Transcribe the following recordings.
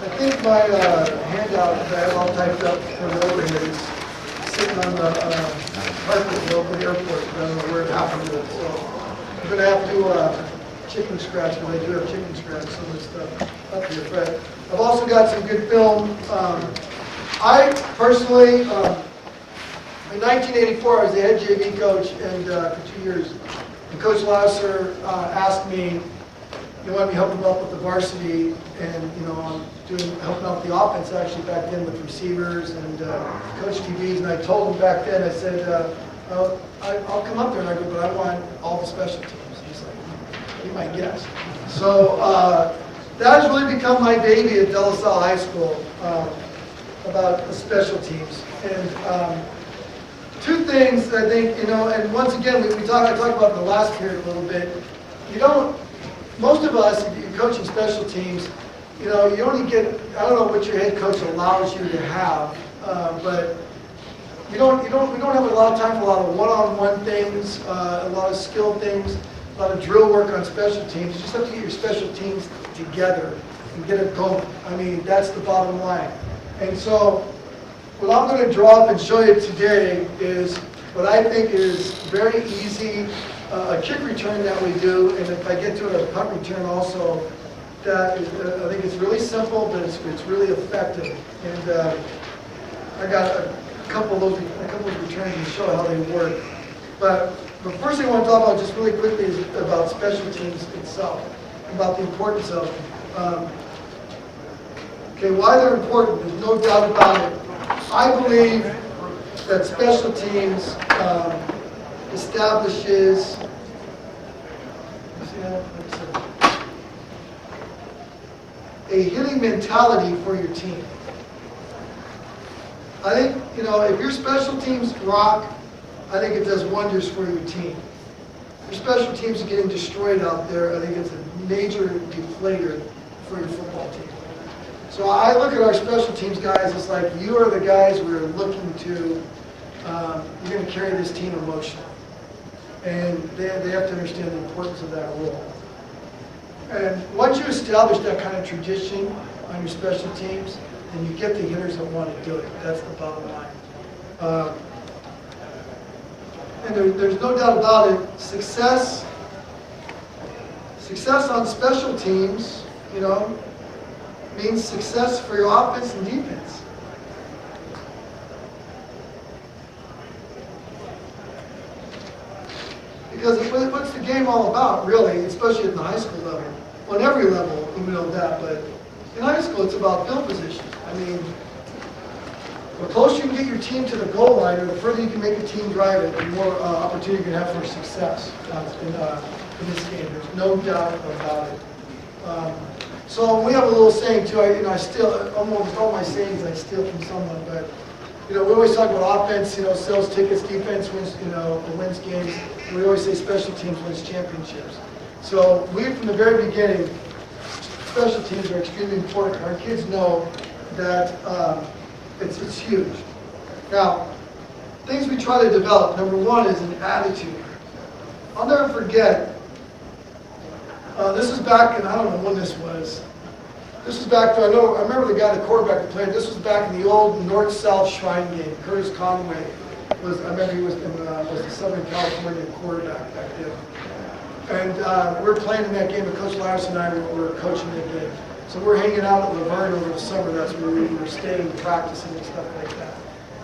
I think my handout that I have all typed up for the overhead is sitting on the carpet at the Oakland airport. I don't know where it happened to it, so I'm going to have to chicken scratch, because I do have chicken scratch some of this stuff up here. But I've also got some good film. I personally, in 1984, I was the head JV coach and for 2 years. And Coach Lasser asked me, he wanted me to help him out with the varsity and, helping out the offense actually back then with receivers and coach DBs. And I told him back then, I said, I'll come up there, and I go, but I want all the special teams. He's like, be my guest. So that has really become my baby at De La Salle High School, about the special teams. And two things I think, and once again, I talked about in the last period a little bit. Most of us, if you're coaching special teams, you only get, I don't know what your head coach allows you to have, but we don't have a lot of time for a lot of one-on-one things, a lot of skill things, a lot of drill work on special teams. You just have to get your special teams together and get it going. I mean, that's the bottom line. And so, what I'm going to draw up and show you today is what I think is very easy, a kick return that we do, and if I get to it, a punt return also. That is, I think it's really simple, but it's really effective. And I got a couple of those returns to show how they work. But the first thing I want to talk about just really quickly is about special teams itself, about the importance of them. Okay, why they're important, there's no doubt about it. I believe that special teams establishes a hitting mentality for your team. I think, if your special teams rock, I think it does wonders for your team. If your special teams are getting destroyed out there, I think it's a major deflator for your football team. So I look at our special teams guys, it's like you are the guys we're looking to, you're going to carry this team emotionally. And they have to understand the importance of that role. And once you establish that kind of tradition on your special teams, then you get the hitters that want to do it. That's the bottom line. And there's no doubt about it, success on special teams, means success for your offense and defense. Because what's the game all about, really, especially at the high school level? Well, on every level, we know that, but in high school, it's about field position. I mean, the closer you can get your team to the goal line, or the further you can make a team drive it, the more opportunity you can have for success in this game. There's no doubt about it. So we have a little saying too. I steal almost all my sayings. I steal from someone, but we always talk about offense. Sells tickets. Defense wins. Wins games. We always say special teams wins championships. So we, from the very beginning, special teams are extremely important. Our kids know that it's huge. Now, things we try to develop. Number one is an attitude. I'll never forget. This is back, and I don't know when this was. This was back, I remember the guy, the quarterback that played. This was back in the old North-South Shrine game. Curtis Conway I remember he was the Southern California quarterback back then. And we were playing in that game, and Coach Larson and I were coaching that game. So we're hanging out at Laverne over the summer. That's where we were staying, practicing and stuff like that.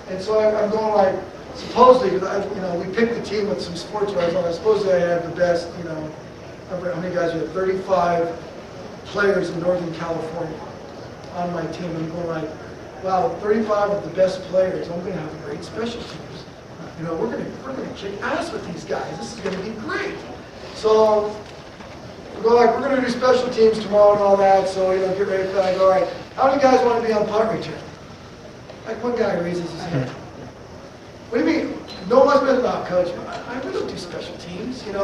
And so I'm going like, supposedly, because we picked the team with some sports writers on. Supposedly I had the best, how many guys we had? 35 players in Northern California on my team. I'm going like, wow, 35 of the best players. I'm going to have great special teams. We're going to kick ass with these guys. This is going to be great. So we go like, we're going to do special teams tomorrow and all that. So get ready for that. I go, all right, how many guys want to be on punt return? Like one guy raises his hand. What do you mean? No one's been about coach. We don't do special teams. It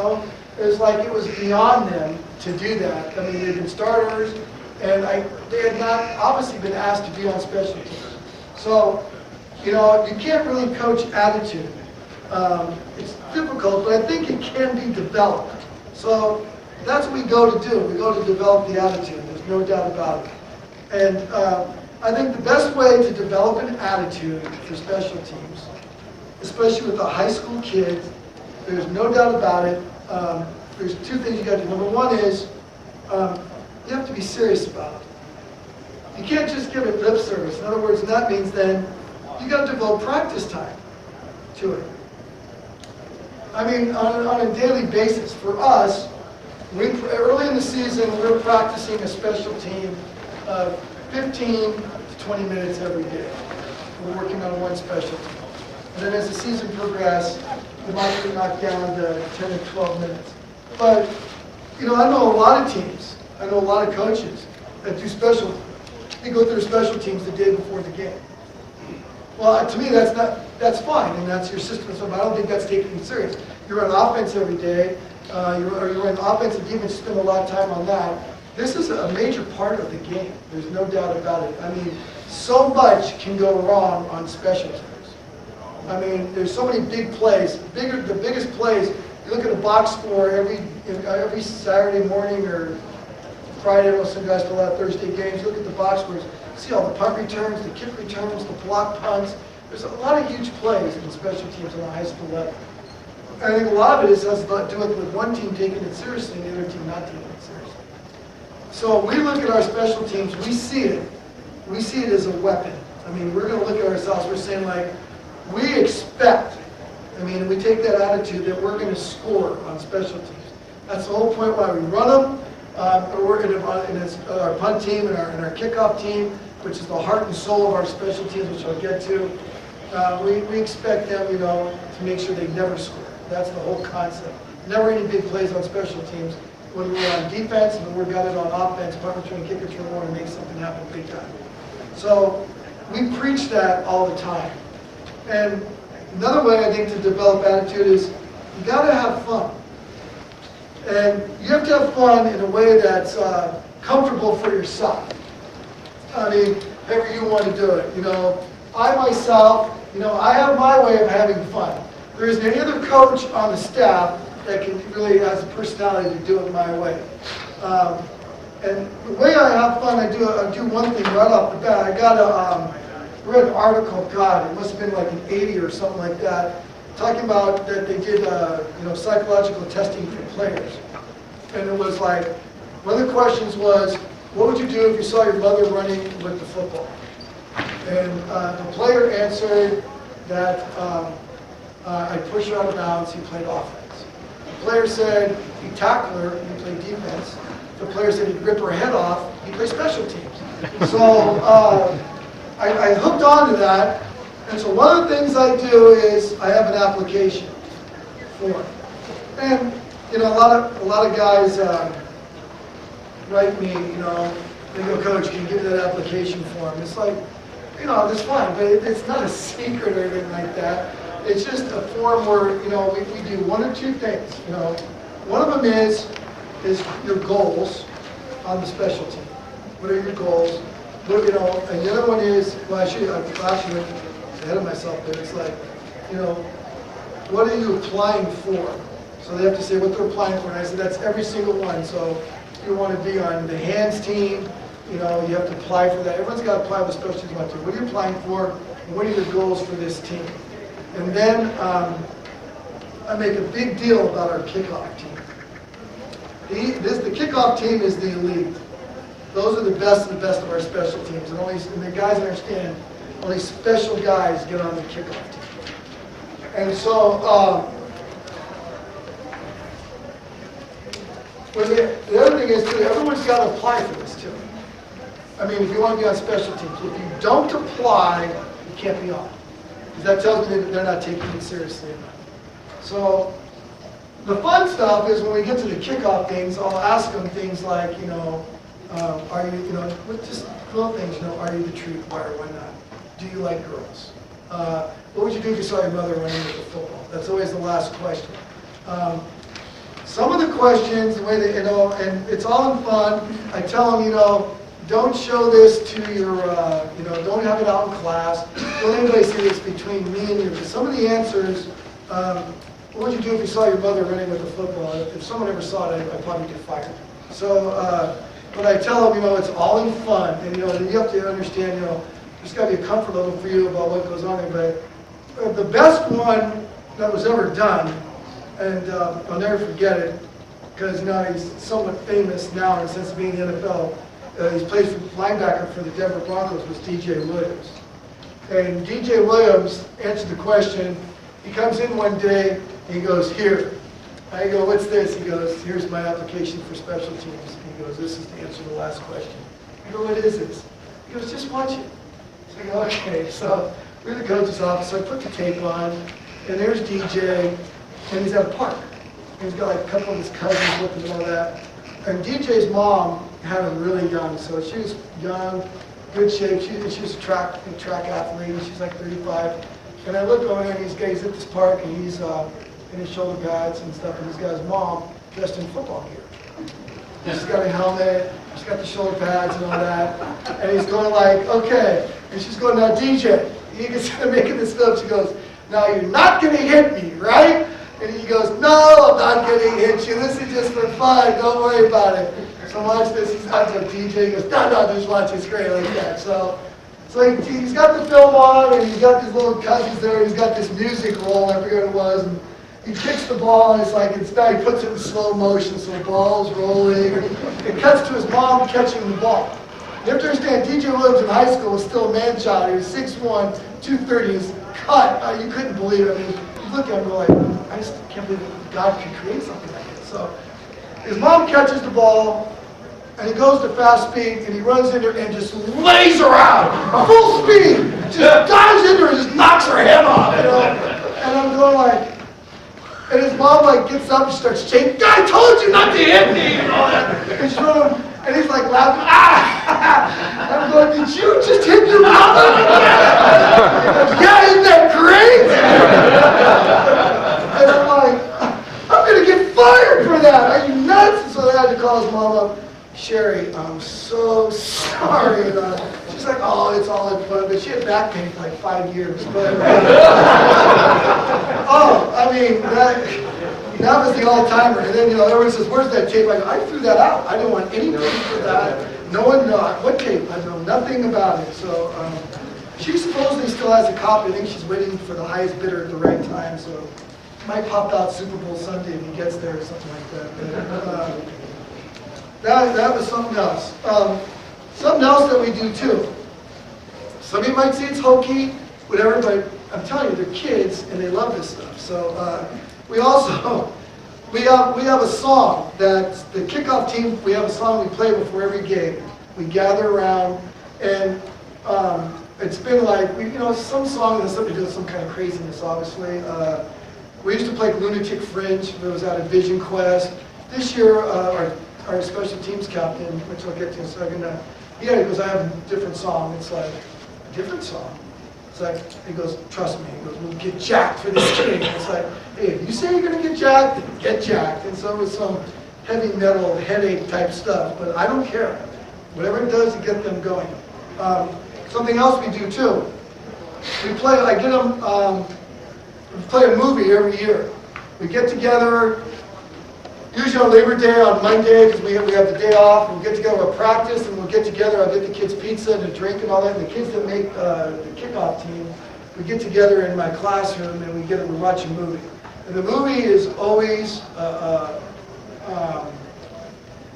was like it was beyond them to do that. I mean, they've been starters, and they had not obviously been asked to be on special teams. So, you can't really coach attitude. It's difficult, but I think it can be developed. So that's what we go to do. We go to develop the attitude. There's no doubt about it. And I think the best way to develop an attitude for special teams, especially with the high school kids, there's no doubt about it. There's two things you got to do. Number one is you have to be serious about it. You can't just give it lip service. In other words, that means then you got to devote practice time to it. I mean, on a daily basis. For us, early in the season, we're practicing a special team 15 to 20 minutes every day. We're working on one special team. And then as the season progresses, it might be knocked down to 10 to 12 minutes. But, you know, I know a lot of teams, I know a lot of coaches that do special, they go through special teams the day before the game. Well, to me, that's fine, and that's your system. So I don't think that's taking it serious. You run offense every day, you run offense and defense, spend a lot of time on that. This is a major part of the game. There's no doubt about it. I mean, so much can go wrong on special teams. I mean, there's so many big plays. The biggest plays, you look at a box score every Saturday morning or Friday, most of the guys fill out Thursday games, you look at the box scores, see all the punt returns, the kick returns, the block punts. There's a lot of huge plays in special teams on the high school level. I think a lot of it has to do with one team taking it seriously and the other team not taking it seriously. So we look at our special teams, we see it as a weapon. I mean, we're going to look at ourselves, we're saying like, we expect, I mean, we take that attitude that we're going to score on special teams. That's the whole point why we run them. We're in our punt team and our kickoff team, which is the heart and soul of our special teams, which I'll get to. We expect them, you know, to make sure they never score. That's the whole concept. Never any big plays on special teams. When we're on defense and we've got it on offense, punt return, kick return, we want to make something happen big time. So we preach that all the time. And another way I think to develop attitude is you got to have fun. And you have to have fun in a way that's comfortable for yourself. I mean, however you want to do it. You know, I myself, you know, I have my way of having fun. There isn't any other coach on the staff that can really has the personality to do it my way. And the way I have fun, I do one thing right off the bat. I read an article, God, it must have been like in 80 or something like that, talking about that they did psychological testing for players. And it was like, one of the questions was, what would you do if you saw your mother running with the football? And the player answered that I'd push her out of bounds, he played offense. The player said he'd tackle her, he played defense. The player said he'd rip her head off, he played special teams. So I hooked on to that. And so one of the things I do is I have an application form. And, you know, a lot of guys write me, you know, they go, Coach, can you give me that application form? It's like, you know, it's fine, but it's not a secret or anything like that. It's just a form where, you know, we do one or two things, you know. One of them is your goals on the special team. What are your goals? But, you know, and the other one is, well, I actually went ahead of myself there. It's like, you know, what are you applying for? So they have to say what they're applying for, and I said that's every single one. So if you want to be on the hands team, you know, you have to apply for that. Everyone's got to apply with special teams you want to. What are you applying for? And what are your goals for this team? And then I make a big deal about our kickoff team. The kickoff team is the elite. Those are the best of the best of our special teams. And the guys understand, only special guys get on the kickoff team. And so, the other thing is, too, everyone's got to apply for this, too. I mean, if you want to be on special teams, if you don't apply, you can't be on. Because that tells me that they're not taking it seriously enough. So, the fun stuff is when we get to the kickoff things, I'll ask them things like, you know, are you, you know, just little things, you know, are you the true choir, why not? Do you like girls? What would you do if you saw your mother running with the football? That's always the last question. Some of the questions, the way they, you know, and it's all in fun. I tell them, you know, don't show this to your, you know, don't have it out in class. Don't anybody see this between me and you. Because some of the answers, what would you do if you saw your mother running with the football? If someone ever saw it, I'd probably get fired. So But I tell them, it's all in fun, and you have to understand, there's got to be a comfort level for you about what goes on there. But the best one that was ever done, and I'll never forget it, because he's somewhat famous now in the sense of being in the NFL. He plays for linebacker for the Denver Broncos, was DJ Williams. And DJ Williams answered the question. He comes in one day, and he goes, here. I go, what's this? He goes, here's my application for special teams. He goes, this is to answer the last question. I go, what is this? He goes, just watch it. So I go, okay. So we're in the coach's office. So I put the tape on, and there's DJ, and he's at a park. And he's got like a couple of his cousins with him and all that. And DJ's mom had him really young, so she was young, good shape. She was a track athlete. She's like 35. And I look over there, and he's at this park, and he's in his shoulder pads and stuff, and he's got his mom dressed in football gear. She's got a helmet, she's got the shoulder pads and all that, and he's going like, okay. And she's going, now DJ, he gets making this up. She goes, now you're not going to hit me, right? And he goes, no, I'm not going to hit you. This is just for fun. Don't worry about it. So watch this. He's not to DJ. He goes, no, just watch it straight like that. So he's got the film on, and he's got these little cousins there. And he's got this music roll. I forget what it was. And he kicks the ball, and it's now he puts it in slow motion, so the ball's rolling. It cuts to his mom catching the ball. You have to understand, DJ Williams in high school was still a man-child. He was 6'1", 230. He's cut. You couldn't believe it. I mean, you look at him and you're like, I just can't believe God could create something like this. So his mom catches the ball, and he goes to fast speed, and he runs into her and just lays her out, full speed. Just dives into her and just knocks her head off, And I'm going like, and his mom gets up and starts shaking. I told you not to hit me, and all that. And she's running, and he's like laughing. I'm going, did you just hit your mother? Yeah, isn't that great? And I'm like, I'm gonna get fired for that. Are you nuts? And so I had to call his mom up. Sherry, I'm so sorry. She's like, oh, it's all in fun. But she had back pain for like 5 years. But I mean, that was the all-timer. And then, everyone says, where's that tape? I go, I threw that out. I didn't want any tape for that. No one knew. What tape? I know nothing about it. So she supposedly still has a copy. I think she's waiting for the highest bidder at the right time. So it might pop out Super Bowl Sunday if he gets there or something like that. But, that was something else. Something else that we do too. Some of you might say it's hokey, whatever, but I'm telling you, they're kids and they love this stuff. So we have a song that the kickoff team. We have a song we play before every game. We gather around, and it's been like some song has something to do with some kind of craziness. Obviously, we used to play Lunatic Fringe. It was out of Vision Quest. This year, our special teams captain, which I'll get to in a second, he goes, I have a different song. It's like, a different song? It's like, he goes, trust me. He goes, we'll get jacked for this game. It's like, hey, if you say you're going to get jacked, then get jacked. And so it was some heavy metal, headache type stuff. But I don't care. Whatever it does to get them going. Something else we do too. We play a movie every year. We get together. Usually on Labor Day, on Monday, because we have the day off, we'll get together, we'll practice, and we'll get together, I'll get the kids pizza and a drink and all that, and the kids that make the kickoff team, we get together in my classroom and we watch a movie. And the movie is always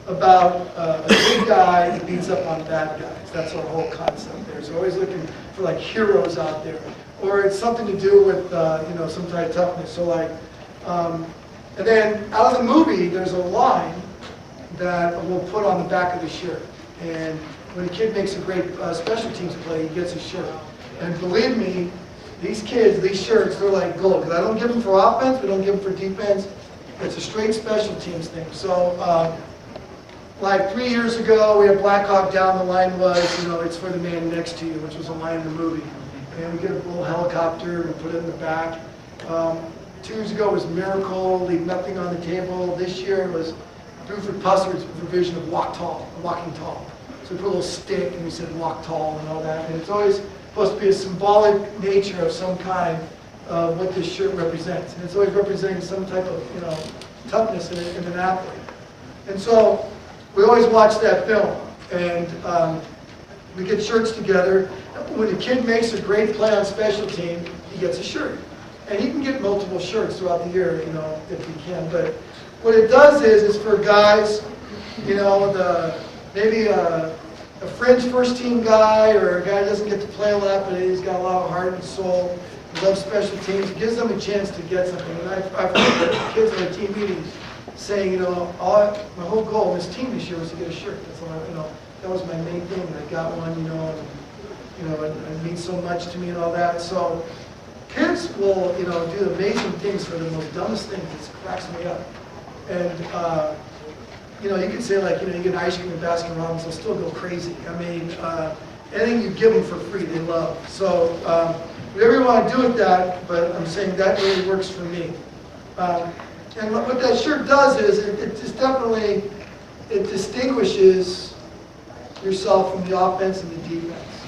about a good guy that beats up on bad guys. That's our whole concept there. So always looking for like heroes out there. Or it's something to do with some type of toughness. So like, and then out of the movie, there's a line that we'll put on the back of the shirt. And when a kid makes a great special teams play, he gets a shirt. And believe me, these kids, these shirts, they're like gold. Because I don't give them for offense, we don't give them for defense. It's a straight special teams thing. So, like 3 years ago, we had Black Hawk Down. The line was, it's for the man next to you, which was a line in the movie. And we get a little helicopter and put it in the back. 2 years ago was Miracle, Leave Nothing on the Table. This year it was Buford Pussard's version of Walking Tall. So we put a little stick and we said walk tall and all that. And it's always supposed to be a symbolic nature of some kind of what this shirt represents. And it's always representing some type of, toughness in an athlete. And so we always watch that film, and we get shirts together. When a kid makes a great play on special team, he gets a shirt. And he can get multiple shirts throughout the year, if he can. But what it does is for guys, maybe a fringe first team guy, or a guy that doesn't get to play a lot, but he's got a lot of heart and soul, he loves special teams, it gives them a chance to get something. And I've heard kids in our team meetings saying, my whole goal in this team this year was to get a shirt. That's all, that was my main thing. I got one, it means so much to me and all that. So kids will, do amazing things for the most dumbest things. It cracks me up. And, you can say like, you get ice cream and Baskin Robbins, they'll still go crazy. I mean, anything you give them for free, they love. So, whatever you want to do with that, but I'm saying that really works for me. And what that shirt does is, it distinguishes yourself from the offense and the defense.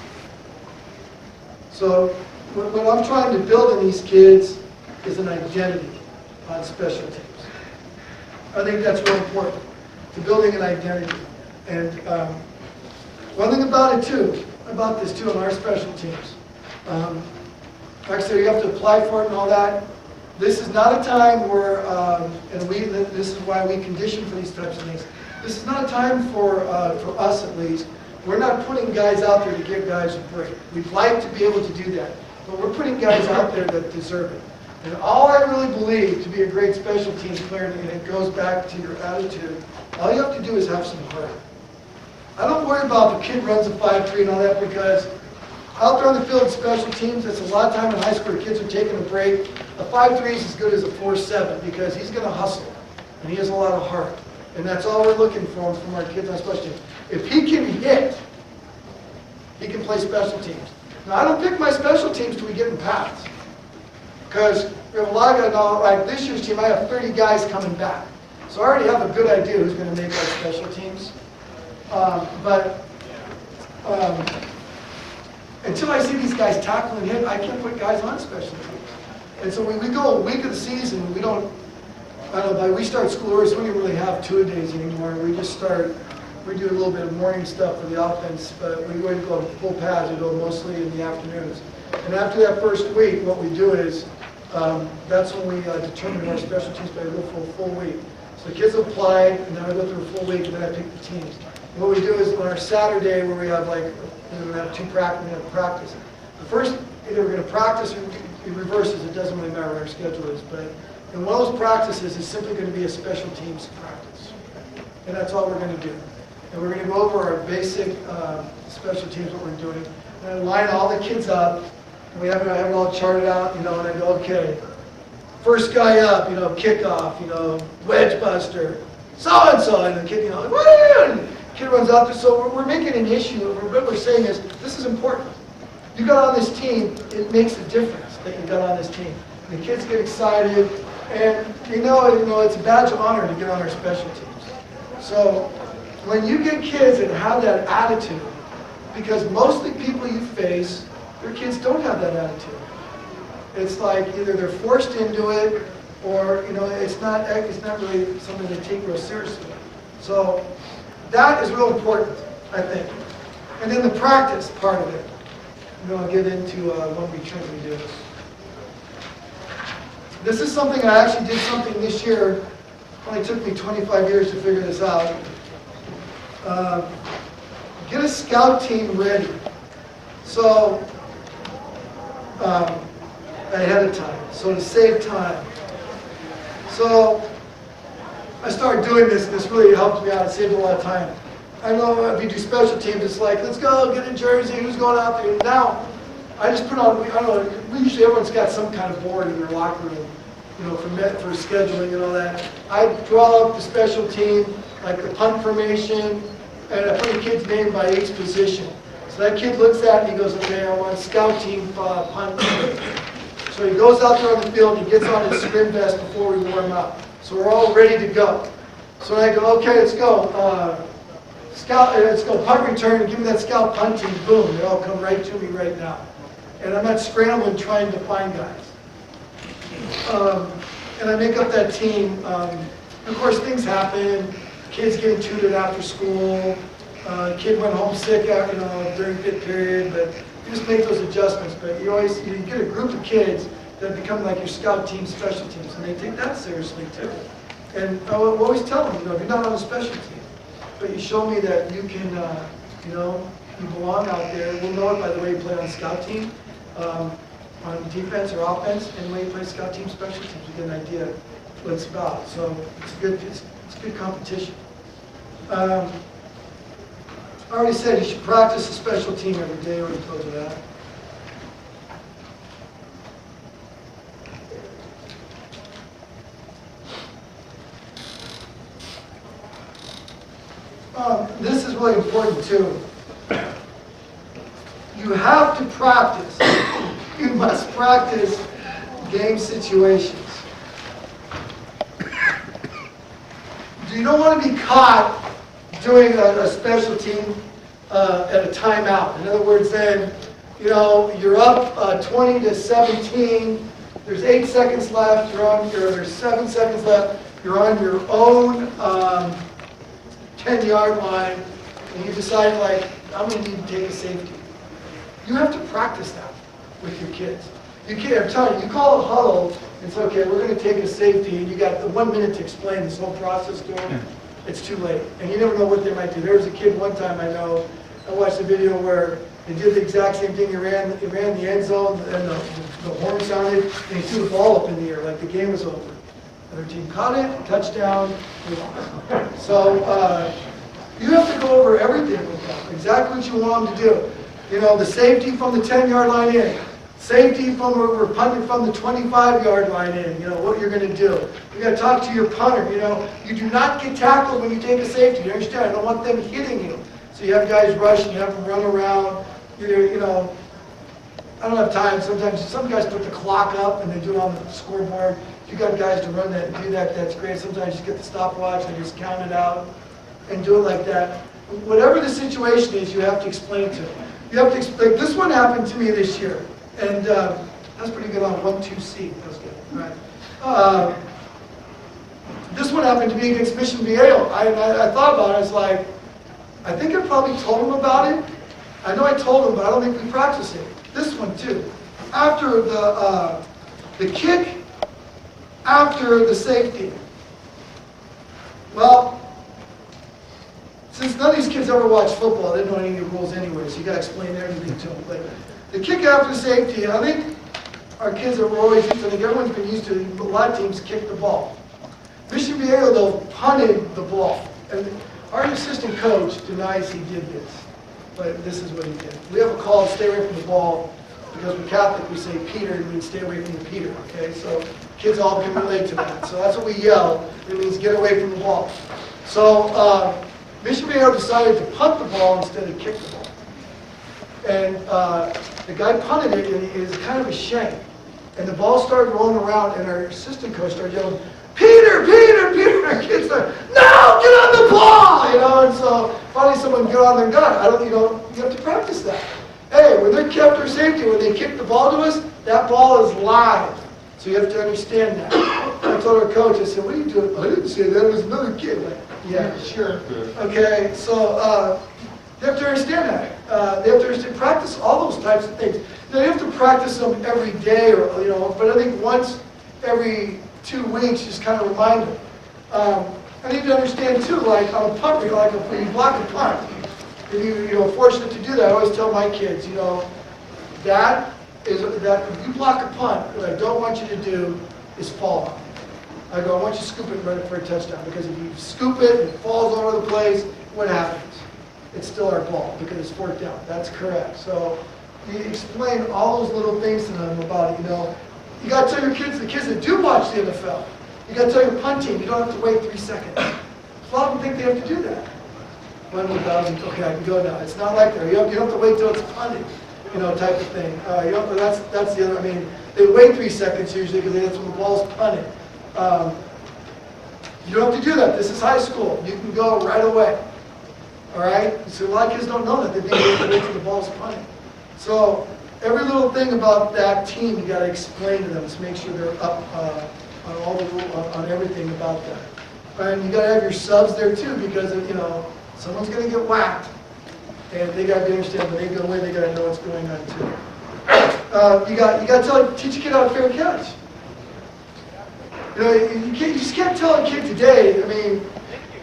So, what I'm trying to build in these kids is an identity on special teams. I think that's really important, to building an identity. And one thing about this too, on our special teams, like I said, you have to apply for it and all that. This is not a time where, this is why we condition for these types of things. This is not a time for us at least. We're not putting guys out there to give guys a break. We'd like to be able to do that, but we're putting guys out there that deserve it. And all I really believe to be a great special teams player, and it goes back to your attitude, all you have to do is have some heart. I don't worry about the kid runs a 5.3 and all that, because out there on the field in special teams, that's a lot of time in high school where kids are taking a break. A 5.3 is as good as a 4.7 because he's going to hustle, and he has a lot of heart. And that's all we're looking for from our kids on special teams. If he can hit, he can play special teams. Now, I don't pick my special teams till we get in paths. Because we have a lot of guys, like this year's team, I have 30 guys coming back. So I already have a good idea who's going to make our special teams. Until I see these guys tackle and hit, I can't put guys on special teams. And so when we go a week of the season, we don't, we start school early, so we don't really have two-a-days anymore. We do a little bit of morning stuff for the offense, but we go full pads, we go mostly in the afternoons. And after that first week, what we do is, that's when we determine our special teams, but I go for a full week. So the kids apply, and then I go through a full week, and then I pick the teams. And what we do is on our Saturday, where we have we have practice. The first, either we're going to practice or it reverses, it doesn't really matter what our schedule is, but in one of those practices, it's simply going to be a special teams practice. And that's all we're going to do. And we're going to go over our basic special teams, what we're doing, and I line all the kids up. And I have it all charted out, and I go, okay, first guy up, kickoff, wedge buster, so-and-so, and the kid, what? And the kid runs out there. So we're making an issue. What we're saying is, this is important. You got on this team, it makes a difference that you got on this team. And the kids get excited, and it's a badge of honor to get on our special teams. So when you get kids that have that attitude, because most of the people you face, their kids don't have that attitude. It's like either they're forced into it, or it's not really something they take real seriously. So that is real important, I think. And then the practice part of it. I'll get into when we do this. This is something I actually did something this year. It only took me 25 years to figure this out. Get a scout team ready. So ahead of time, so to save time. So I started doing this, and this really helped me out. It saved a lot of time. I know if you do special teams, it's like, let's go, get a jersey, who's going out there? Now, I just put on, usually everyone's got some kind of board in their locker room, for scheduling and all that. I draw up the special team, like the punt formation, and I put the kid's name by each position. So that kid looks at it and he goes, okay, I want scout team punt. So he goes out there on the field, he gets on his swim vest before we warm up. So we're all ready to go. So I go, okay, let's go. Let's go punt return, give me that scout punt team, boom, they all come right to me right now. And I'm not scrambling trying to find guys. And I make up that team. Of course, things happen. kids getting tutored after school, kid went home sick after, during fifth period, but you just make those adjustments. But you get a group of kids that become like your scout team, special teams, and they take that seriously too. And I always tell them, if you're not on a special team, but you show me that you can, you belong out there. We'll know it by the way you play on scout team, on defense or offense, and the way you play scout team, special teams, you get an idea what it's about. So it's good competition. I already said you should practice a special team every day. I already told you that. This is really important too. You have to practice. You must practice game situations. You don't want to be caught doing a special team at a timeout. In other words, then, you're up 20-17. There's 8 seconds left. There's 7 seconds left. You're on your own 10-yard line, and you decide, I'm going to need to take a safety. You have to practice that with your kids. You can't, I'm telling you, you call a huddle, and say, okay, we're going to take a safety, and you got the 1 minute to explain this whole process to them. It's too late. And you never know what they might do. There was a kid one time I watched a video where they did the exact same thing. He ran the end zone, and the horn sounded, and he threw the ball up in the air like the game was over. Other team caught it, touchdown, we lost. So you have to go over everything with them, exactly what you want them to do. The safety from the 10-yard line in, safety from we're punting from the 25-yard line in. What you're going to do. You got to talk to your punter. You do not get tackled when you take a safety. You understand? I don't want them hitting you. So you have guys rush and you have them run around. I don't have time. Sometimes some guys put the clock up and they do it on the scoreboard. If you got guys to run that and do that, that's great. Sometimes you get the stopwatch and just count it out and do it like that. Whatever the situation is, you have to explain to them. You have to explain. This one happened to me this year, and that's pretty good on 1-2C. That was good. All right. This one happened to me against Mission Viejo. I thought about it. I was like, I think I probably told him about it. I know I told him, but I don't think we practiced it. This one too. After the kick, after the safety. Well, since none of these kids ever watched football, they don't know any of the rules anyway, so you got to explain everything to them. But the kick after safety, I think our kids are always used to, I think everyone's been used to, a lot of teams kick the ball. Mission Viejo, though, punted the ball. And our assistant coach denies he did this, but this is what he did. We have a call, stay away from the ball, because we're Catholic, we say Peter, it means stay away from the Peter, okay? So kids all can relate to that. So that's what we yell. It means get away from the ball. So Mission Viejo decided to punt the ball instead of kick the ball. And the guy punted it, and it was kind of a shame. And the ball started rolling around, and our assistant coach started yelling, Peter, Peter, Peter! Our kids started, no, get on the ball! And so finally someone got on their gun. You have to practice that. Hey, when they're kept or safety, when they kick the ball to us, that ball is live. So you have to understand that. I told our coach, I said, what are you doing? I didn't say that, it was another kid. Like, yeah, sure. Okay, so you have to understand that. They have to understand, practice all those types of things. You have to practice them every day, but I think once every 2 weeks, just kind of remind them. I need to understand too, like on a punt, when you block a punt, if you're fortunate to do that, I always tell my kids, that if you block a punt, what I don't want you to do is fall. I want you to scoop it and run it for a touchdown, because if you scoop it and it falls all over the place, what happens? It's still our ball because it's fourth down. That's correct. So you explain all those little things to them about it. You got to tell your kids, the kids that do watch the NFL, you got to tell your punt team, you don't have to wait 3 seconds. A lot of them think they have to do that. Okay, I can go now. It's not like that. You don't have to wait till it's punted, type of thing. That's the other. They wait 3 seconds usually because that's when the ball's punted. You don't have to do that. This is high school. You can go right away. All right? So a lot of kids don't know that. They think they have to wait till the ball's punted. So every little thing about that team, you got to explain to them to make sure they're up on all the rules, on everything about that. And you gotta have your subs there too, because if, someone's gonna get whacked. And they gotta understand when they go away, they gotta know what's going on too. You gotta teach a kid how to fair catch. You just can't tell a kid today, I mean,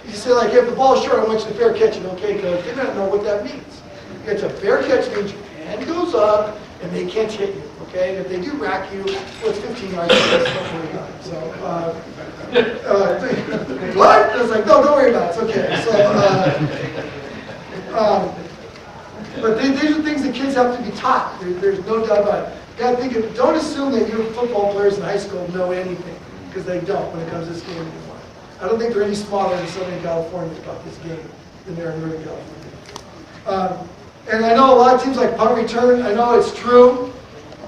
you say like, if the ball's short, I want you to fair catch it, okay, coach? They don't know what that means. It's a fair catch means your hand goes up and they can't hit you, okay? And if they do rack you, well, it's 15 yards, that's not worry about it. So, what? I was like, no, don't worry about it, it's okay. So, but these are things that kids have to be taught. There's no doubt about it. You gotta think don't assume that your football players in high school know anything, because they don't when it comes to this game anymore. I don't think they're any smarter in Southern California about this game than they are in Northern California. And I know a lot of teams like punt return, I know it's true.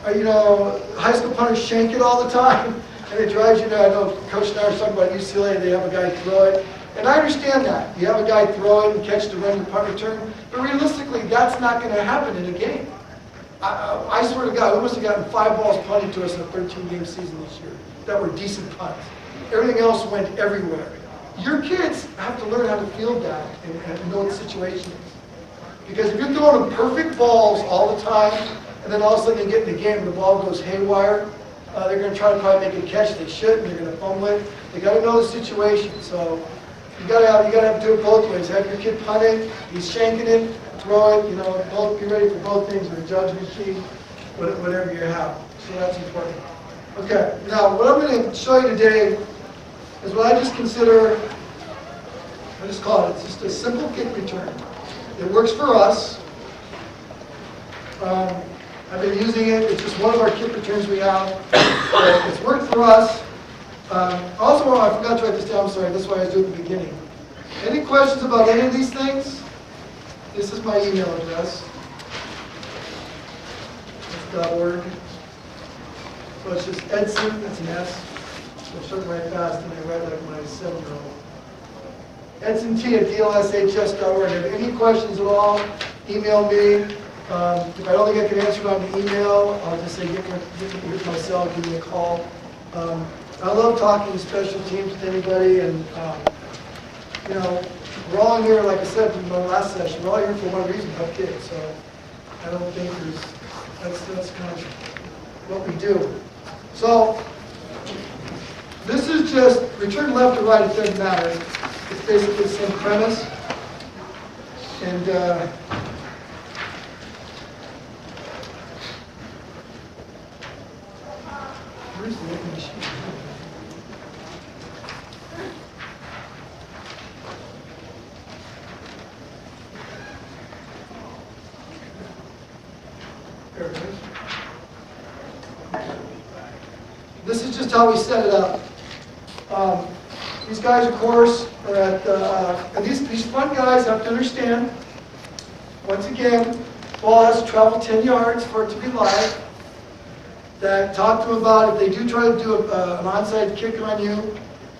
High school punters shank it all the time, and it drives you to, I know Coach and I were talking about UCLA, they have a guy throw it. And I understand that. You have a guy throw it and catch the run your punt return, but realistically, that's not going to happen in a game. I swear to God, we must have gotten 5 balls punted to us in a 13-game season this year that were decent punts. Everything else went everywhere. Your kids have to learn how to field that and know what the situation is. Because if you're throwing them perfect balls all the time, and then all of a sudden you get in the game and the ball goes haywire, they're going to try to probably make a catch they shouldn't, they're going to fumble it. They got to know the situation. So you got to do it both ways. Have your kid punt it, he's shanking it, throw it, both be ready for both things, or a judgment sheet, whatever you have. So that's important. Okay, now what I'm going to show you today is what I just consider, I just call it, it's just a simple kick return. It works for us. I've been using it. It's just one of our kick returns we have. It's worked for us. Also, I forgot to write this down. I'm sorry. That's why I was doing it at the beginning. Any questions about any of these things? This is my email address. It's .org. So it's just Edison. That's an S. I'm starting to write fast, and I write like my 7-year-old. EdsonT@dlshs.org. If you have any questions at all, email me. If I don't think I can answer it on the email, I'll just say, here's my cell, give me a call. I love talking to special teams with anybody, and we're all in here, like I said in my last session, we're all here for one reason, help kids. So I don't think that's kind of what we do. So this is just return left or right, it doesn't matter. It's basically the same premise. And where's the open machine? There it is. This is just how we set it up. These guys, of course, are and these front guys have to understand, once again, ball has to travel 10 yards for it to be live. That talk to them about if they do try to do an onside kick on you,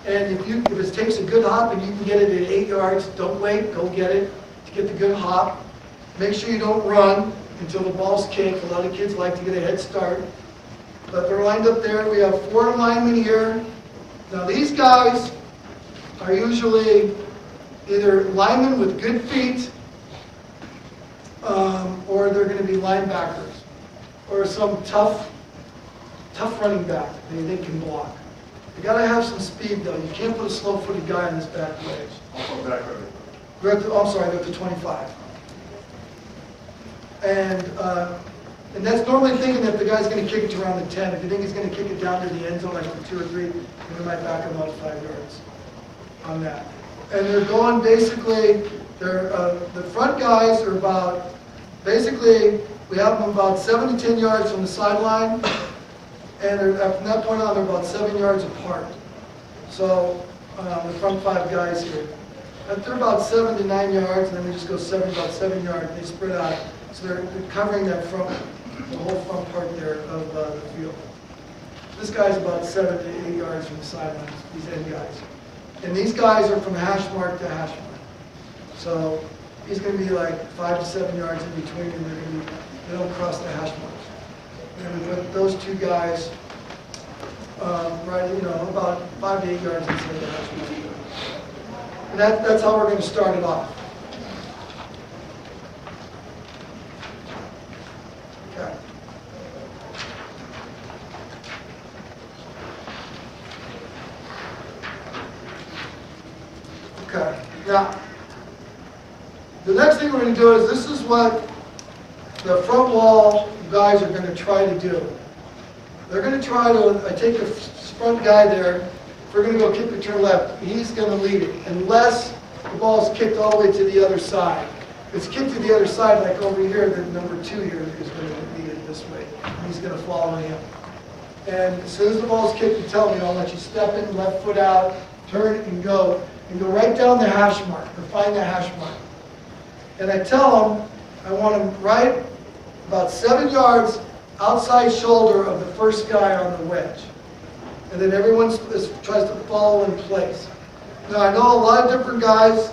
and if it takes a good hop and you can get it at 8 yards, don't wait, go get it to get the good hop. Make sure you don't run until the ball's kicked. A lot of kids like to get a head start. But they're lined up there. We have 4 linemen here. Now these guys are usually either linemen with good feet, or they're going to be linebackers, or some tough running back they can block. You got to have some speed though. You can't put a slow-footed guy on this back ledge. We're at the 25. And that's normally thinking that the guy's going to kick it to around the 10. If you think he's going to kick it down to the end zone, like for 2 or 3, then we might back him about 5 yards on that. And they're going basically, the front guys are about, basically, we have them about 7 to 10 yards from the sideline, and from that point on, they're about 7 yards apart. So the front 5 guys here. They're about 7 to 9 yards, and then they just go about 7 yards. They spread out. So they're covering that the whole front part there of the field. This guy's about 7 to 8 yards from the sidelines, these end guys. And these guys are from hash mark to hash mark. So he's going to be like 5 to 7 yards in between, and they don't cross the hash marks. And we put those 2 guys right, about 5 to 8 yards inside the hash mark. And that's how we're going to start it off. Okay. Okay. Now, the next thing we're going to do is, this is what the front wall guys are going to try to do. They're going to try to, I take the front guy there, if we're going to go kick return left, he's going to lead it, unless the ball's kicked all the way to the other side. If it's kicked to the other side, like over here, then number 2 here is going to lead it this way. He's going to follow him. And as soon as the ball's kicked, you tell me, I'll let you step in, left foot out, turn and go right down the hash mark, or find the hash mark. And I tell them, I want them right about 7 yards outside shoulder of the first guy on the wedge. And then everyone tries to follow in place. Now, I know a lot of different guys,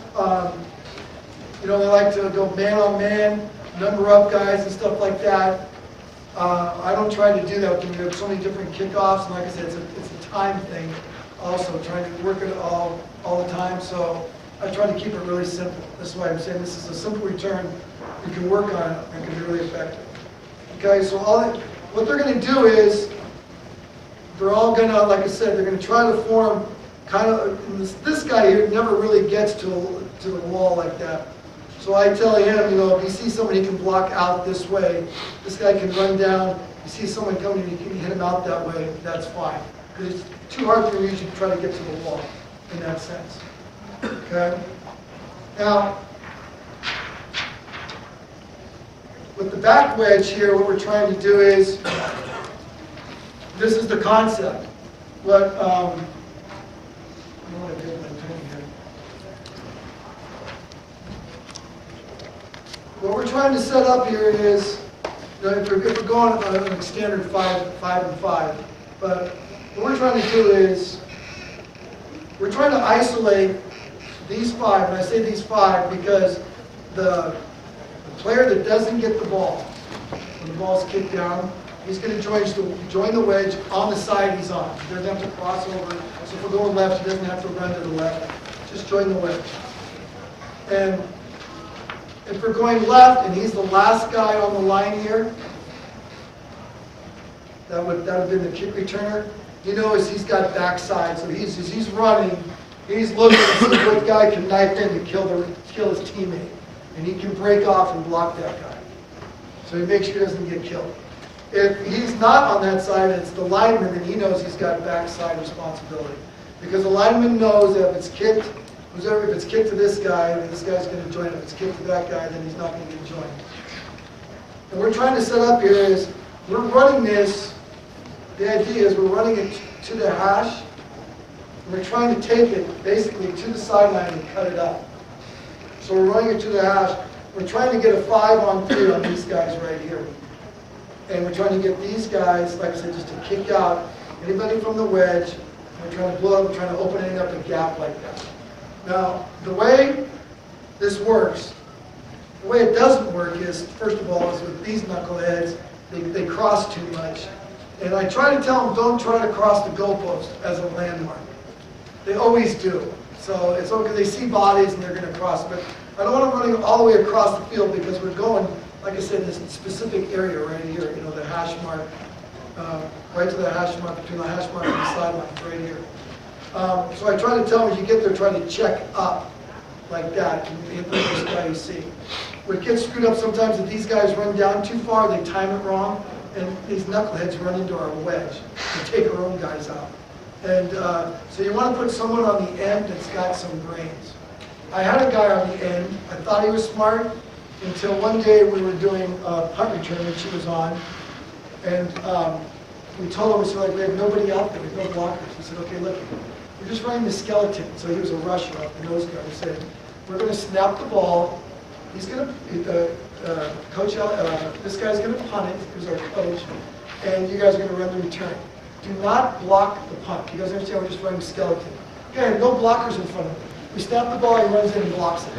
they like to go man on man, number up guys and stuff like that. I don't try to do that. We have so many different kickoffs, and like I said, it's a time thing also, trying to work it all the time. So I try to keep it really simple. That's why I'm saying this is a simple return. You can work on it and it can be really effective. Okay, so what they're going to do is, they're all going to, like I said, they're going to try to form kind of, this guy here never really gets to the wall like that. So I tell him, if you see someone he can block out this way, this guy can run down. You see someone coming, you can hit him out that way, that's fine. Because it's too hard for you to try to get to the wall in that sense. Okay? Now, with the back wedge here, what we're trying to do is, this is the concept. What, I don't want to get my pen here. What we're trying to set up here is, if we're going on a standard 5 and 5, but what we're trying to do is, we're trying to isolate these 5, and I say these 5 because the player that doesn't get the ball, when the ball's kicked down, he's going to join the wedge on the side he's on. He doesn't have to cross over. So if we're going left, he doesn't have to run to the left. Just join the wedge. And if we're going left and he's the last guy on the line here, that would have been the kick returner. As he's got backside, so as he's running, he's looking to see what guy can knife in to kill his teammate. And he can break off and block that guy. So he makes sure he doesn't get killed. If he's not on that side and it's the lineman, then he knows he's got backside responsibility. Because the lineman knows that if it's kicked to this guy, then this guy's going to join. If it's kicked to that guy, then he's not going to get joined. And we're trying to set up here is, we're running this, the idea is we're running it to the hash, and we're trying to take it basically to the sideline and cut it up. So we're running it to the hash. We're trying to get a 5-on-3 on these guys right here. And we're trying to get these guys, like I said, just to kick out anybody from the wedge. We're trying to blow up, we're trying to open up a gap like that. Now, the way this works, the way it doesn't work is, first of all, is with these knuckleheads, they cross too much. And I try to tell them, don't try to cross the goalpost as a landmark. They always do. So it's okay, they see bodies and they're going to cross. But I don't want them running all the way across the field because we're going, like I said, this specific area right here, the hash mark, right to the hash mark, between the hash mark and the sideline, right here. So I try to tell them, as you get there, try to check up like that and hit the first guy you see. What gets screwed up sometimes is these guys run down too far, they time it wrong, and these knuckleheads run into our wedge and take our own guys out. And so you want to put someone on the end that's got some brains. I had a guy on the end. I thought he was smart until one day we were doing a punt return, which he was on, and we told him, we said, we have nobody out there, we have no blockers. He said, okay, look, we're just running the skeleton. So he was a rusher up the nose guard. He said, we're going to snap the ball. He's going to, coach, this guy's going to punt it, who's our coach, and you guys are going to run the return. Do not block the punt. You guys understand we're just running skeleton. Okay, no blockers in front of him. We snap the ball, he runs in and blocks it.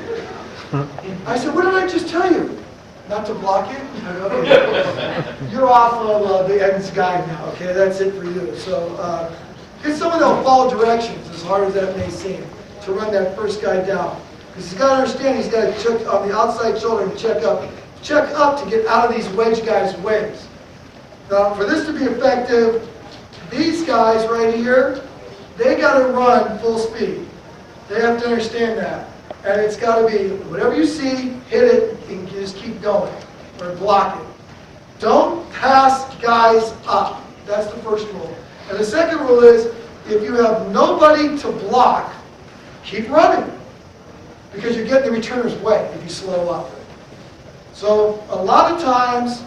I said, what did I just tell you? Not to block it? Okay. You're off of the ends guy now, okay? That's it for you. So get someone that'll follow directions, as hard as that may seem. to run that first guy down. Because he's got to understand he's got to check on the outside shoulder and check up to get out of these wedge guys' ways. Now, for this to be effective, these guys right here, they got to run full speed. They have to understand that. And it's got to be, whatever you see, hit it, and just keep going, or block it. Don't pass guys up. That's the first rule. And the second rule is, if you have nobody to block, keep running. Because you're getting the returner's way if you slow up. So a lot of times,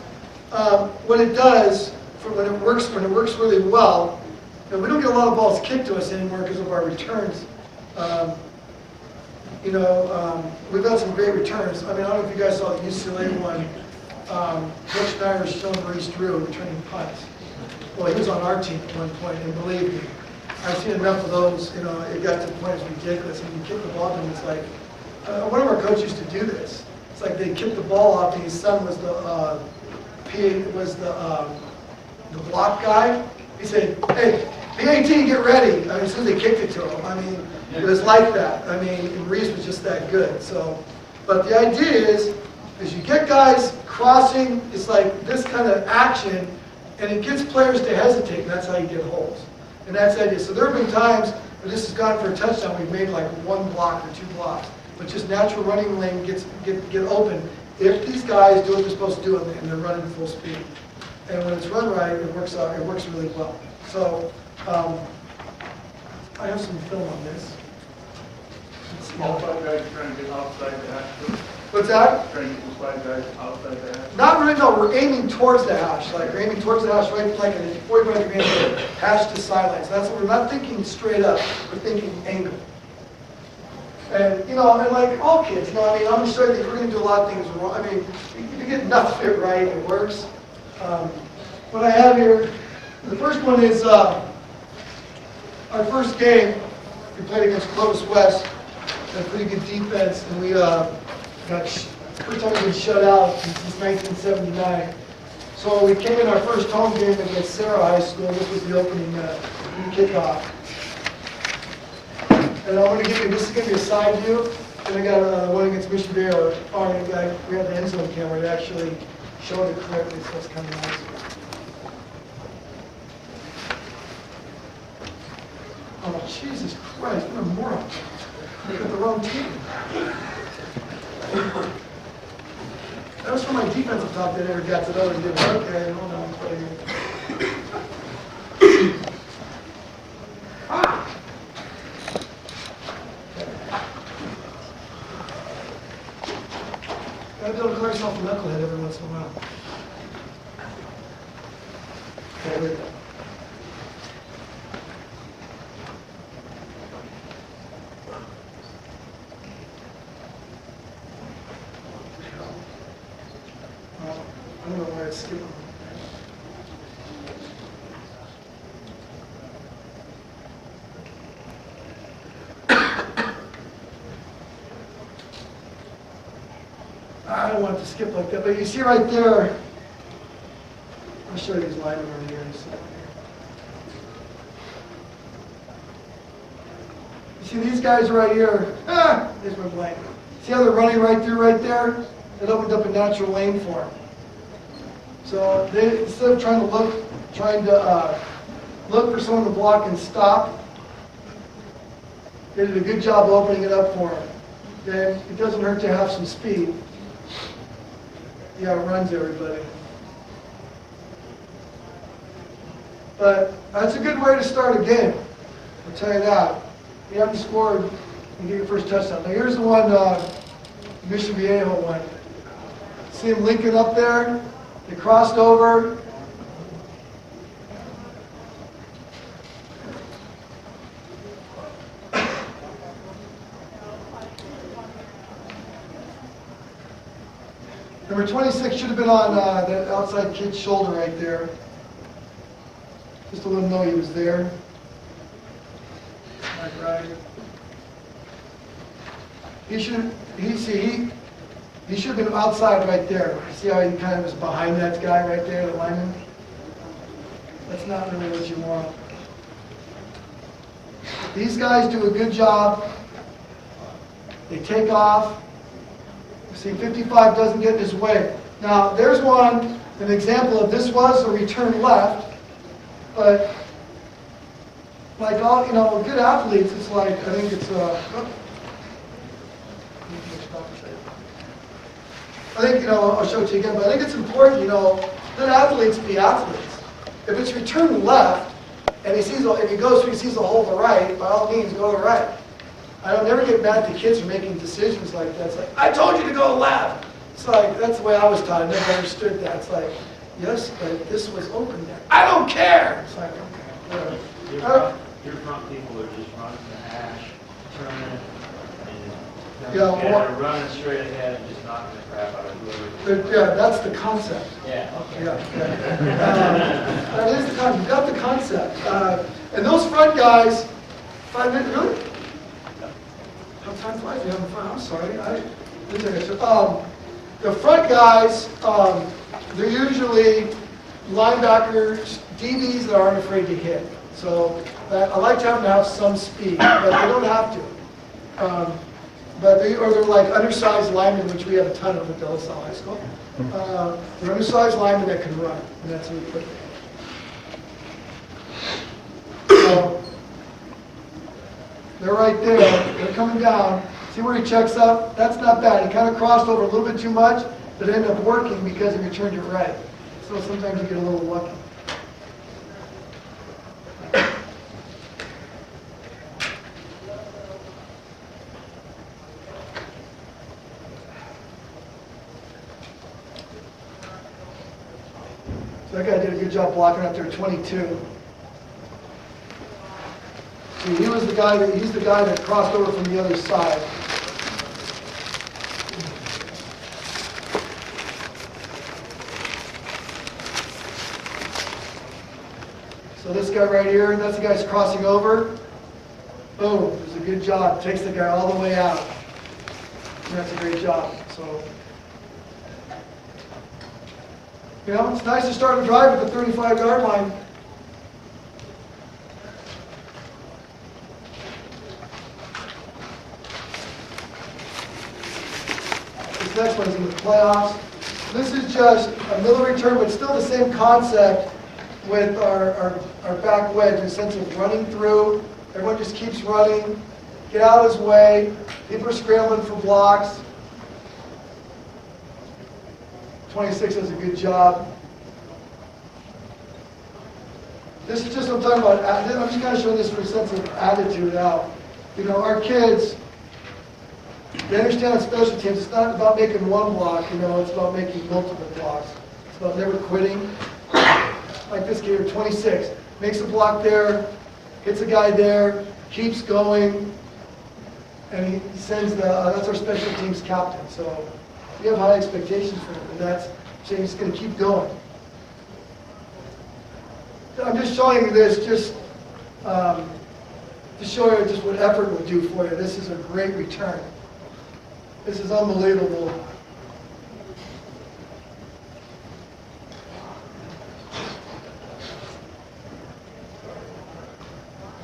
what it does, when it works really well, we don't get a lot of balls kicked to us anymore because of our returns. We've got some great returns. I mean, I don't know if you guys saw the UCLA one. Coach Snyder was showing Maurice Drew returning punts. Well, he was on our team at one point, and believe me, I've seen enough of those. It got to the point it's ridiculous. And you kick the ball, and it's like, one of our coaches used to do this. It's like they kicked the ball off, and his son was the block guy. He said, "Hey, P18, get ready." I mean, as soon as they kicked it to him, I mean, it was like that. I mean, Reese was just that good. So, but the idea is you get guys crossing. It's like this kind of action, and it gets players to hesitate, and that's how you get holes. And that's the idea. So there have been times when this has gone for a touchdown. We've made like one block or two blocks. But just natural running lane get open if these guys do what they're supposed to do and they're running full speed. And when it's run right, it works out. It works really well. So I have some film on this. Outside guys trying to get outside the hash. What's that? Trying to get the slide guys outside the hash. Not really. No, we're aiming towards the hash. Like we're aiming towards the hash, right? Like a 45-degree angle, hash to sidelines. That's what we're not thinking straight up. We're thinking angle. And, and like all kids, I mean, I'm going to show you that we're going to do a lot of things wrong. I mean, you get enough of it right, it works. What I have here, the first one is our first game. We played against Clovis West, had a pretty good defense, and we got first time we've been shut out since 1979. So we came in our first home game against Sarah High School. This was the opening kickoff. And I'm going to give you, this is going to be a side view. And I got one against Mission Bay, or we have the end zone camera to actually show it correctly, so it's kind of nice. Oh, Jesus Christ, what a moron. I got the wrong team. That was for my defensive top that never got to know and did. Okay, hold on, play here. Ah! Gotta be able to call yourself a knucklehead every once in a while. Okay, wait. I don't know why it's skipping. I don't want it to skip like that, but you see right there, I'll show you these linemen right here in a second. You see these guys right here, there's my blank. See how they're running right through right there? It opened up a natural lane for them. So they, instead of trying to look for someone to block and stop, they did a good job opening it up for them. Then it doesn't hurt to have some speed. It runs everybody. But that's a good way to start a game. I'll tell you that. You haven't scored, you get your first touchdown. Now here's the one, Mission Viejo one. See him linking up there? They crossed over. Number 26 should have been on that outside kid's shoulder right there. Just to let him know he was there. Right. He should have been outside right there. See how he kind of was behind that guy right there, the lineman? That's not really what you want. These guys do a good job They take off. See, 55 doesn't get in his way. Now, there's an example of this was a return left, but like all, good athletes, it's like, I think it's, I think, I'll show it to you again, but I think it's important, good athletes be athletes. If it's return left, and if he goes through, he sees the hole to the right, by all means, go to the right. I don't never get mad at the kids for making decisions like that. It's like, I told you to go left. It's like, that's the way I was taught. I never understood that. It's like, yes, but this was open there. I don't care. It's like, okay, whatever. Your front people are just running the hash, turning, and running straight ahead and just knocking the crap out of whoever. Yeah, that's the concept. Yeah, okay. That is the concept. You got the concept. And those front guys, 5 minutes, really? How time flies? You have front. I'm sorry. The front guys, they're usually linebackers, DBs that aren't afraid to hit. So I like to have them have some speed, but they don't have to. But they're like undersized linemen, which we have a ton of at Salle High School. They're undersized linemen that can run, and that's what we put there. So they're right there. They're coming down. See where he checks up? That's not bad. He kind of crossed over a little bit too much, but it ended up working because he returned it right. So sometimes you get a little lucky. So that guy did a good job blocking up there, 22. See, he's the guy that crossed over from the other side. So this guy right here, that's the guy who's crossing over. Boom, does a good job. Takes the guy all the way out. And that's a great job. So, it's nice to start a drive at the 35-yard line. This next one's in the playoffs. This is just a middle return, but still the same concept with our back wedge in the sense of running through. Everyone just keeps running, get out of his way. People are scrambling for blocks. 26 does a good job. This is just what I'm talking about. I'm just kind of showing this for a sense of attitude out. Our kids, they understand on special teams, it's not about making one block, it's about making multiple blocks. It's about never quitting. Like this kid here, 26, makes a block there, hits a guy there, keeps going, and he sends that's our special teams captain. So we have high expectations for him, and that's saying he's going to keep going. I'm just showing you this just to show you just what effort will do for you. This is a great return. This is unbelievable.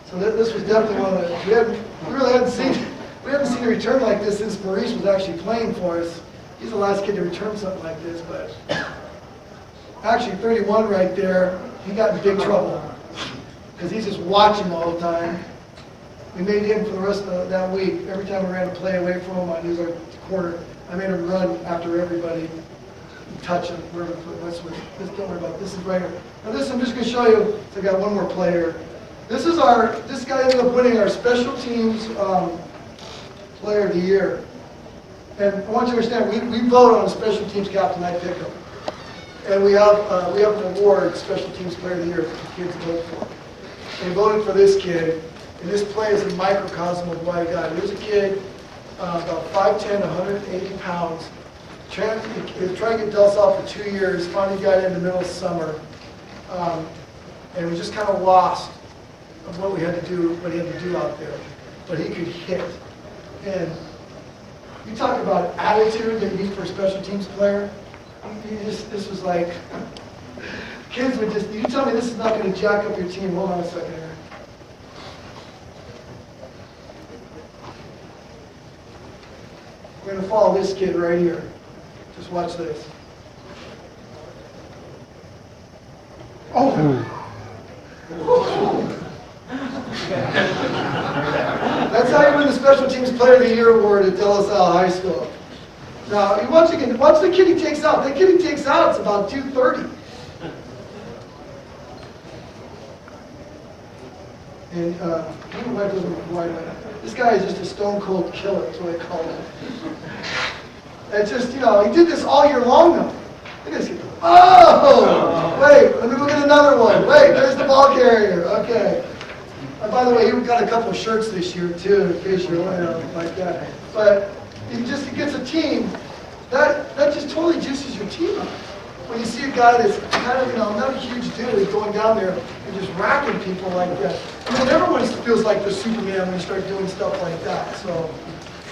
So this was definitely one of the, we really hadn't seen a return like this since Maurice was actually playing for us. He's the last kid to return something like this, but actually 31 right there, he got in big trouble because he's just watching all the time. We made him for the rest of that week. Every time we ran a play away from him, he was our corner. I made him run after everybody, touch him. Don't worry about it. This is right here. Now this, I'm just going to show you. So I got one more play here. This guy ended up winning our special teams player of the year. And I want you to understand, we vote on a special teams captain. I pick him. And we have an award, special teams player of the year, that the kids vote for. They voted for this kid. And this play is a microcosm of why I got it. Here's a kid, about 5'10", 180 pounds. Trying to get Del Salle for 2 years. Finally got in the middle of summer. And we just kind of lost of what he had to do out there. But he could hit. And you talk about attitude that you need for a special teams player. This was like, kids would just, you tell me this is not going to jack up your team. Hold on a second here. We're gonna follow this kid right here. Just watch this. Oh! That's how you win the Special Teams Player of the Year award at De La Salle High School. Now, once the kid he takes out, that kid he takes out, it's about 2:30. And he went to the wide way. This guy is just a stone cold killer, that's what I call him. It's just, he did this all year long though. Look at this kid. Oh! Wait, let me look at another one. Wait, there's the ball carrier. Okay. And by the way, he got a couple of shirts this year too, in case you're like that. But he gets a team, that just totally juices your team up. When you see a guy that's kind of, not a huge dude going down there and just racking people like that. I mean, everyone feels like the Superman when you start doing stuff like that. So,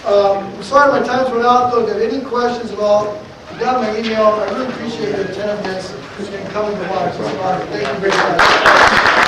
I'm sorry my time's run out, though. If you have any questions at all, you got my email. I really appreciate your attentiveness and coming to watch. Thank you very much.